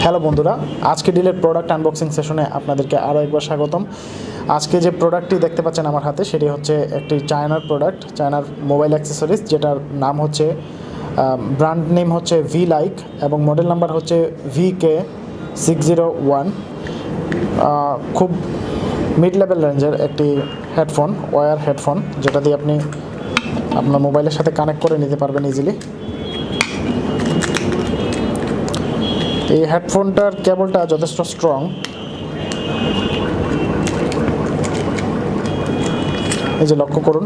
Hello বন্ধুরা, আজকে ডিলের product unboxing সেশনে আপনাদেরকে আরও একবার স্বাগতম। আজকে যে প্রোডাক্টটি দেখতে পাচ্ছেন আমার হাতে, সেটি হচ্ছে একটি চায়নার প্রোডাক্ট, চায়নার মোবাইল অ্যাক্সেসরিজ, যেটার নাম হচ্ছে ব্র্যান্ড নেম হচ্ছে ভি লাইক এবং মডেল নাম্বার হচ্ছে VK601। খুব মিড লেভেল রেঞ্জের একটি হেডফোন, ওয়্যার হেডফোন, যেটা দিয়ে আপনি আপনার মোবাইলের সাথে কানেক্ট করে নিতে পারবেন ইজিলি। এই হেডফোনটার কেবলটা যথেষ্ট স্ট্রং। এই যে লক্ষ্য করুন,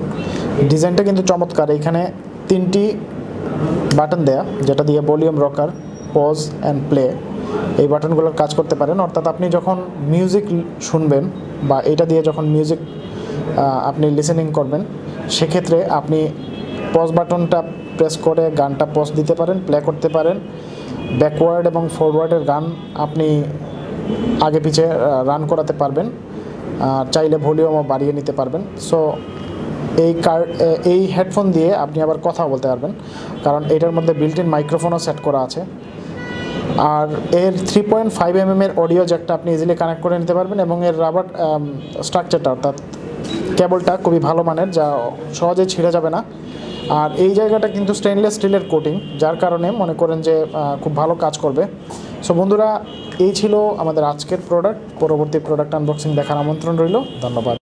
ডিজাইনটা কিন্তু চমৎকার। এখানে 3টি বাটন দেয়া, যেটা দিয়ে volume, rocker, pause and play এই বাটনগুলোর কাজ করতে পারেন। অর্থাৎ আপনি যখন মিউজিক শুনবেন বা এটা দিয়ে যখন মিউজিক আপনি লিসেনিং করবেন, সেক্ষেত্রে আপনি পজ বাটনটা প্রেস করে গানটা পজ দিতে পারেন, প্লে করতে পারেন। ব্যাকওয়ার্ড এবং ফরওয়ার্ডের গান আপনি আগে পিছে রান করাতে পারবেন, চাইলে ভলিউমও বাড়িয়ে নিতে পারবেন। সো এই হেডফোন দিয়ে আপনি আবার কথা বলতে পারবেন, কারণ এটার মধ্যে বিল্ট ইন মাইক্রোফোনও সেট করা আছে। আর এর 3.5 mm অডিও জ্যাকটা আপনি ইজিলি কানেক্ট করে নিতে পারবেন এবং এর রাবার স্ট্রাকচারটা, অর্থাৎ কেবলটা খুবই ভালো মানের, যা সহজে ছিঁড়ে যাবে না। আর এই জায়গাটা কিন্তু স্টেনলেস স্টিলের কোটিং, যার কারণে মনে করেন যে খুব ভালো কাজ করবে। সো বন্ধুরা, এই ছিল আমাদের আজকের প্রোডাক্ট। পরবর্তী প্রোডাক্ট আনবক্সিং দেখার আমন্ত্রণ রইল। ধন্যবাদ।